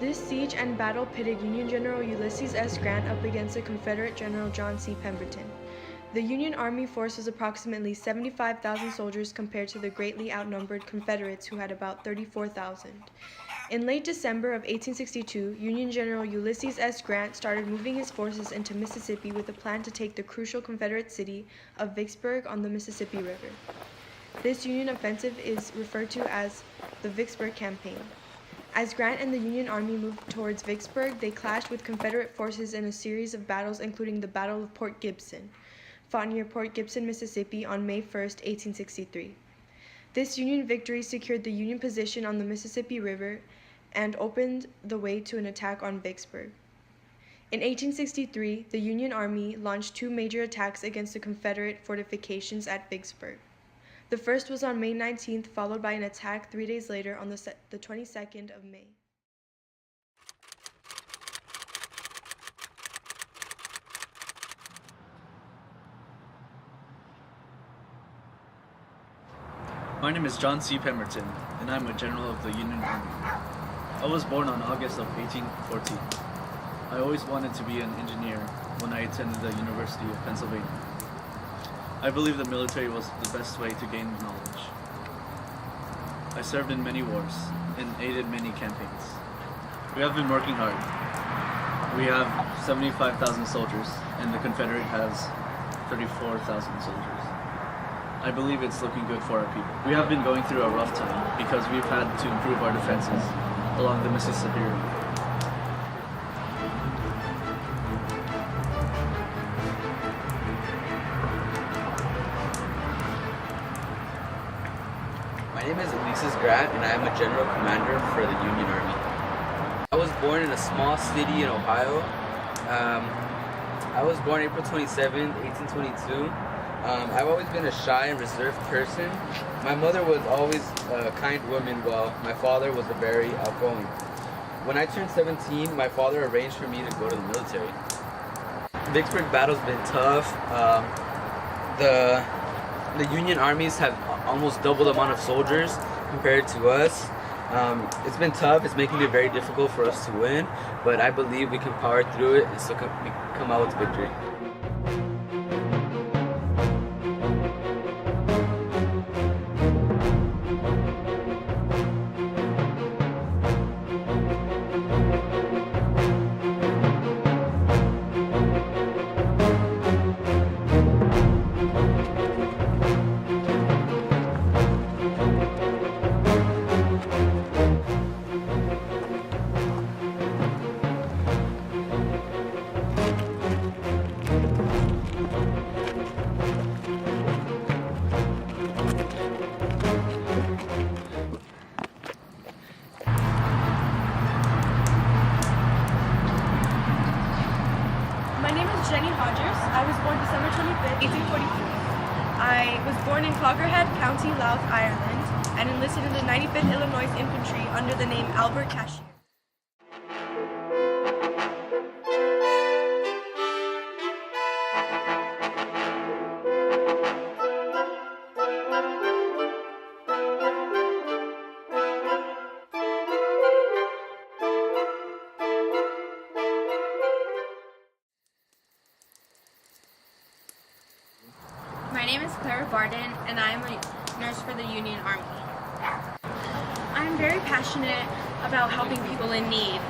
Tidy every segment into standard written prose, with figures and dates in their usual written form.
This siege and battle pitted Union General Ulysses S. Grant up against the Confederate General John C. Pemberton. The Union Army force was approximately 75,000 soldiers compared to the greatly outnumbered Confederates, who had about 34,000. In late December of 1862, Union General Ulysses S. Grant started moving his forces into Mississippi with a plan to take the crucial Confederate city of Vicksburg on the Mississippi River. This Union offensive is referred to as the Vicksburg Campaign. As Grant and the Union Army moved towards Vicksburg, they clashed with Confederate forces in a series of battles, including the Battle of Port Gibson, fought near Port Gibson, Mississippi on May 1, 1863. This Union victory secured the Union position on the Mississippi River and opened the way to an attack on Vicksburg. In 1863, the Union Army launched two major attacks against the Confederate fortifications at Vicksburg. The first was on May 19th, followed by an attack 3 days later on the 22nd of May. My name is John C. Pemberton, and I'm a general of the Union Army. I was born on August of 1814. I always wanted to be an engineer when I attended the University of Pennsylvania. I believe the military was the best way to gain knowledge. I served in many wars and aided many campaigns. We have been working hard. We have 75,000 soldiers, and the Confederate has 34,000 soldiers. I believe it's looking good for our people. We have been going through a rough time because we've had to improve our defenses along the Mississippi River. My name is Ulysses Grant, and I am a general commander for the Union Army. I was born in a small city in Ohio. I was born April 27, 1822. I've always been a shy and reserved person. My mother was always a kind woman, while my father was a very outgoing. When I turned 17, my father arranged for me to go to the military. Vicksburg battle's been tough. The Union armies have almost double the amount of soldiers compared to us. It's been tough. It's making it very difficult for us to win, but I believe we can power through it and still come out with victory. I was born December 25th, 1843. I was born in Cloggerhead County, Louth, Ireland, and enlisted in the 95th Illinois Infantry under the name Albert Cashier. My name is Clara Barden, and I am a nurse for the Union Army. I'm very passionate about helping people in need.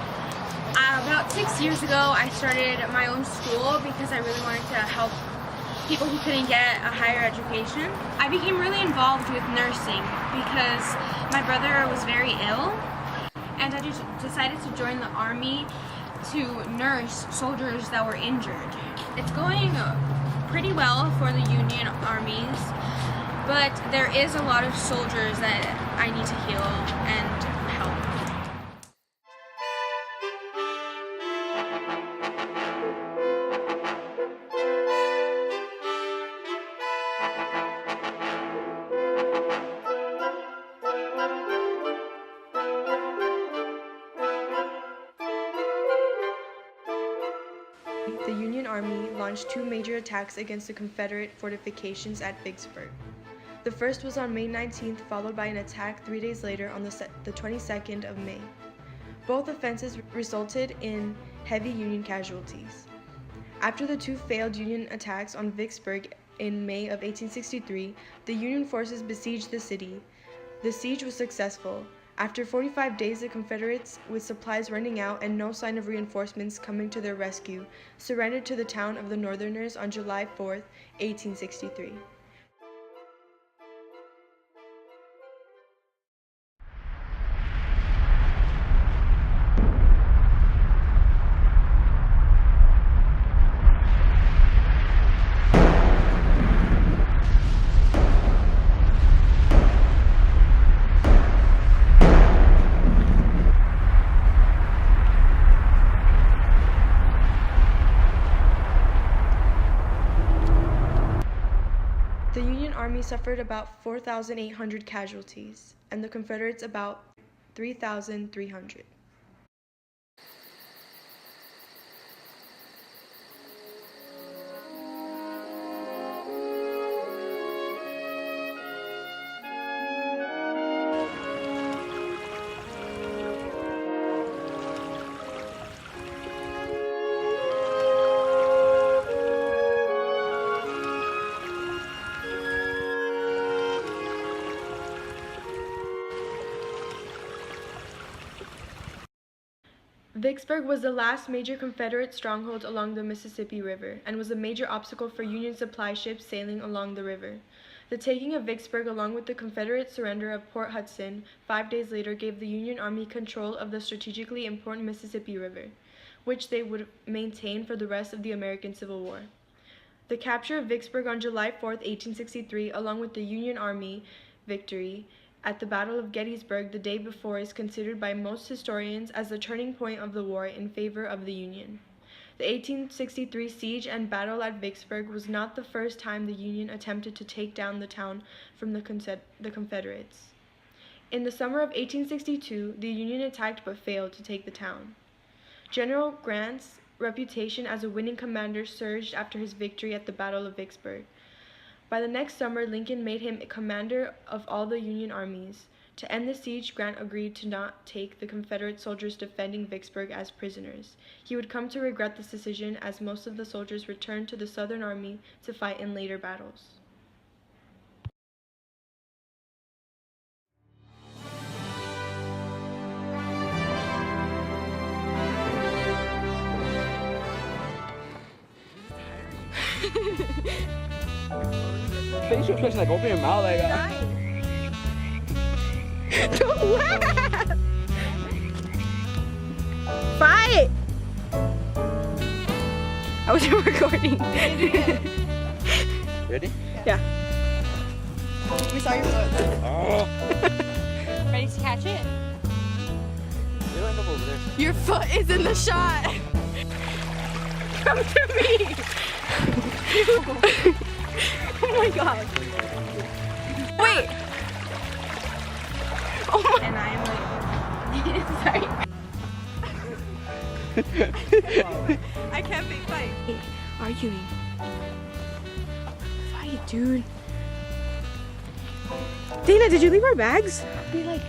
About 6 years ago, I started my own school because I really wanted to help people who couldn't get a higher education. I became really involved with nursing because my brother was very ill, and I just decided to join the Army to nurse soldiers that were injured. It's going pretty well for the Union armies, but there is a lot of soldiers that I need to heal and help. The Union Army launched two major attacks against the Confederate fortifications at Vicksburg. The first was on May 19th, followed by an attack 3 days later on the 22nd of May. Both offenses resulted in heavy Union casualties. After the two failed Union attacks on Vicksburg in May of 1863, the Union forces besieged the city. The siege was successful. After 45 days, the Confederates, with supplies running out and no sign of reinforcements coming to their rescue, surrendered to the town of the Northerners on July 4, 1863. The Union Army suffered about 4,800 casualties, and the Confederates about 3,300. Vicksburg was the last major Confederate stronghold along the Mississippi River and was a major obstacle for Union supply ships sailing along the river. The taking of Vicksburg along with the Confederate surrender of Port Hudson 5 days later gave the Union Army control of the strategically important Mississippi River, which they would maintain for the rest of the American Civil War. The capture of Vicksburg on July 4, 1863, along with the Union Army victory at the Battle of Gettysburg the day before, is considered by most historians as the turning point of the war in favor of the Union. The 1863 siege and battle at Vicksburg was not the first time the Union attempted to take down the town from the Confederates. In the summer of 1862, the Union attacked but failed to take the town. General Grant's reputation as a winning commander surged after his victory at the Battle of Vicksburg. By the next summer, Lincoln made him commander of all the Union armies. To end the siege, Grant agreed to not take the Confederate soldiers defending Vicksburg as prisoners. He would come to regret this decision, as most of the soldiers returned to the Southern Army to fight in later battles. Facial expression, like open your mouth like that. Don't laugh! Fight! I wasn't recording. Ready? Yeah. We saw your foot. Oh. Ready to catch it? It'll end up over there. Your foot is in the shot! Come to me! Oh my god. Wait! Oh my. And I am like, sorry. I can't fake fight. Arguing. Fight, dude. Dana, did you leave our bags? Be like.